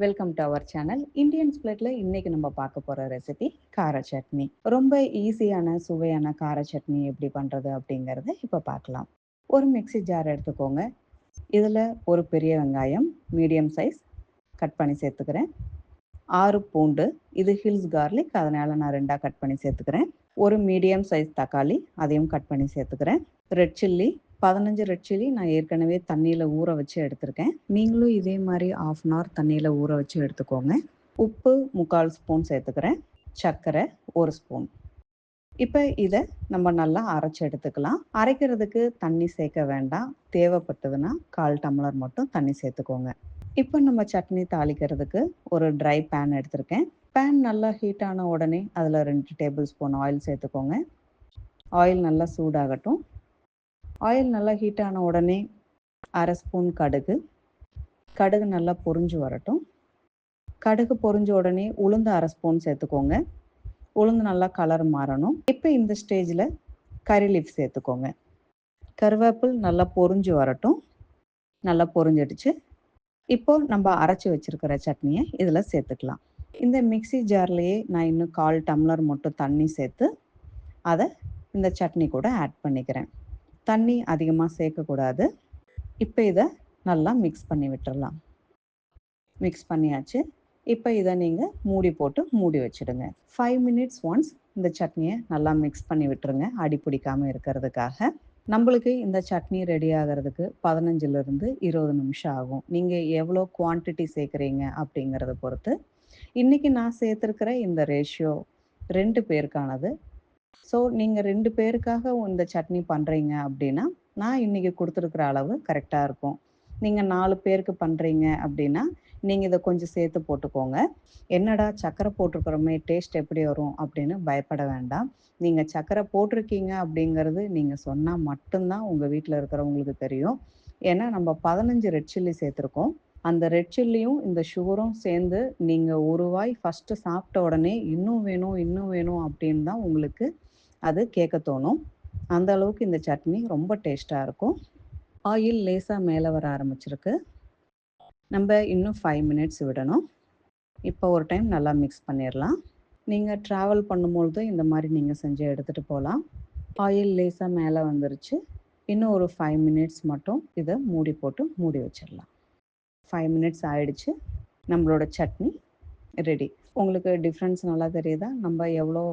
Welcome to our channel. Indian ஸ்பிளிட்ல இன்னைக்கு நம்ம பார்க்க போற ரெசிபி கார சட்னி. ரொம்ப ஈஸியான சுவையான கார சட்னி எப்படி பண்றது அப்படிங்கறத இப்ப பார்க்கலாம். ஒரு மிக்ஸி ஜார் எடுத்துக்கோங்க. இதுல ஒரு பெரிய வெங்காயம் மீடியம் சைஸ் கட் பண்ணி சேர்த்துக்கிறேன். 6 பூண்டு, இது ஹில்ஸ் கார்லிக், அதனால நான் 2ஆ கட் பண்ணி சேர்த்துக்கிறேன். ஒரு மீடியம் சைஸ் தக்காளி, அதையும் கட் பண்ணி சேர்த்துக்கிறேன். ரெட் சில்லி 15 ரெட் சில்லி நான் ஏற்கனவே தண்ணியில் ஊற வச்சு எடுத்திருக்கேன். நீங்களும் இதே மாதிரி 1/2 அன் ஹவர் தண்ணியில் ஊற வச்சு எடுத்துக்கோங்க. உப்பு 3/4 ஸ்பூன் சேர்த்துக்கிறேன். சர்க்கரை 1 ஸ்பூன். இப்போ இதை நம்ம நல்லா அரைச்சி எடுத்துக்கலாம். அரைக்கிறதுக்கு தண்ணி சேர்க்க வேண்டாம். தேவைப்பட்டதுன்னா 1/4 டம்ளர் மட்டும் தண்ணி சேர்த்துக்கோங்க. இப்போ நம்ம சட்னி தாளிக்கிறதுக்கு ஒரு ட்ரை பேன் எடுத்திருக்கேன். பேன் நல்லா ஹீட் ஆன உடனே அதில் 2 டேபிள் ஸ்பூன் ஆயில் சேர்த்துக்கோங்க. ஆயில் நல்லா சூடாகட்டும். ஆயில் நல்லா ஹீட் ஆன உடனே 1/2 ஸ்பூன் கடுகு. கடுகு நல்லா பொரிஞ்சு வரட்டும். கடுகு பொரிஞ்ச உடனே உளுந்து 1/2 ஸ்பூன் சேர்த்துக்கோங்க. உளுந்து நல்லா கலர் மாறணும். இப்போ இந்த ஸ்டேஜில் கறி லீஃப் சேர்த்துக்கோங்க. கருவேப்பில் நல்லா பொரிஞ்சு வரட்டும். நல்லா பொரிஞ்சிடுச்சு. இப்போ நம்ம அரைச்சி வச்சிருக்கிற சட்னியை இதில் சேர்த்துக்கலாம். இந்த மிக்ஸி ஜார்லேயே நான் இன்னும் 1/4 டம்ளர் மட்டும் தண்ணி சேர்த்து அதை இந்த சட்னி கூட ஆட் பண்ணிக்கிறேன். தண்ணி அதிகமாக சேர்க்கக்கூடாது. இப்போ இதை நல்லா மிக்ஸ் பண்ணி விட்டுறலாம். மிக்ஸ் பண்ணியாச்சு. இப்போ இதை நீங்கள் மூடி போட்டு மூடி வச்சுடுங்க. 5 மினிட்ஸ் ஒன்ஸ் இந்த சட்னியை நல்லா மிக்ஸ் பண்ணி விட்டுருங்க, அடி பிடிக்காமல் இருக்கிறதுக்காக. நம்மளுக்கு இந்த சட்னி ரெடி ஆகிறதுக்கு 15லிருந்து 20 நிமிஷம் ஆகும். நீங்கள் எவ்வளோ குவான்டிட்டி சேர்க்குறீங்க அப்படிங்கிறத பொறுத்து. இன்றைக்கி நான் சேர்த்துருக்கிற இந்த ரேஷியோ 2 பேருக்கானது. ஸோ நீங்கள் 2 பேருக்காக இந்த சட்னி பண்ணுறீங்க அப்படின்னா நான் இன்றைக்கி கொடுத்துருக்குற அளவு கரெக்டாக இருக்கும். நீங்கள் 4 பேருக்கு பண்ணுறீங்க அப்படின்னா நீங்கள் இதை கொஞ்சம் சேர்த்து போட்டுக்கோங்க. என்னடா சர்க்கரை போட்டிருக்கிறோமே, டேஸ்ட் எப்படி வரும் அப்படின்னு பயப்பட வேண்டாம். நீங்கள் சர்க்கரை போட்டிருக்கீங்க அப்படிங்கிறது நீங்கள் சொன்னால் மட்டும்தான் உங்கள் வீட்டில் இருக்கிறவங்களுக்கு தெரியும். ஏன்னா நம்ம 15 ரெட் சில்லி சேர்த்துருக்கோம். அந்த ரெட் சில்லியும் இந்த சுகரும் சேர்ந்து நீங்கள் ஒரு வாய் ஃபஸ்ட்டு சாப்பிட்ட உடனே இன்னும் வேணும் இன்னும் வேணும் அப்படின்னு தான் உங்களுக்கு அது கேட்க தோணும். அந்த அளவுக்கு இந்த சட்னி ரொம்ப டேஸ்ட்டாக இருக்கும். ஆயில் லேசாக மேலே வர ஆரம்பிச்சிருக்கு. நம்ம இன்னும் 5 மினிட்ஸ் விடணும். இப்போ ஒரு டைம் நல்லா மிக்ஸ் பண்ணிடலாம். நீங்கள் ட்ராவல் பண்ணும்பொழுது இந்த மாதிரி நீங்கள் செஞ்சு எடுத்துகிட்டு போகலாம். ஆயில் லேசாக மேலே வந்துருச்சு. இன்னும் ஒரு 5 மினிட்ஸ் மட்டும் இதை மூடி போட்டு மூடி வச்சிடலாம். 5 மினிட்ஸ் ஆயிடுச்சு. நம்மளோட சட்னி ரெடி. உங்களுக்கு டிஃப்ரென்ஸ் நல்லா தெரியுதா? நம்ம எவ்வளோ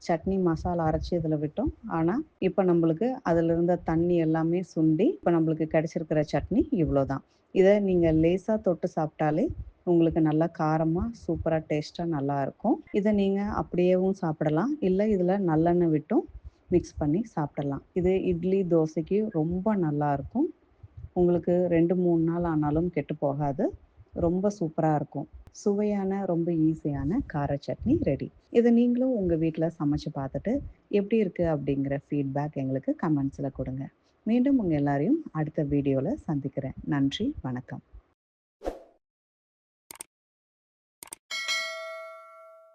சட்னி மசாலா அரைச்சி இதில் விட்டோம். ஆனால் இப்போ நம்மளுக்கு அதில் இருந்த தண்ணி எல்லாமே சுண்டி இப்போ நம்மளுக்கு கிடச்சிருக்கிற சட்னி இவ்வளோ தான். இதை நீங்கள் லேசாக தொட்டு சாப்பிட்டாலே உங்களுக்கு நல்லா காரமாக சூப்பராக டேஸ்ட்டாக நல்லாயிருக்கும். இதை நீங்கள் அப்படியேவும் சாப்பிடலாம், இல்லை இதில் நல்லெண்ணெய் விட்டும் மிக்ஸ் பண்ணி சாப்பிடலாம். இது இட்லி தோசைக்கு ரொம்ப நல்லாயிருக்கும். உங்களுக்கு 2-3 நாள் ஆனாலும் கெட்டு போகாது. ரொம்ப சூப்பராக இருக்கும். சுவையான ரொம்ப ஈஸியான கார சட்னி ரெடி. இதை நீங்களும் உங்கள் வீட்டில் சமைச்சு பார்த்துட்டு எப்படி இருக்குது அப்படிங்கிற ஃபீட்பேக் எங்களுக்கு கமெண்ட்ஸில் கொடுங்க. மீண்டும் உங்கள் எல்லாரையும் அடுத்த வீடியோவில் சந்திக்கிறேன். நன்றி, வணக்கம்.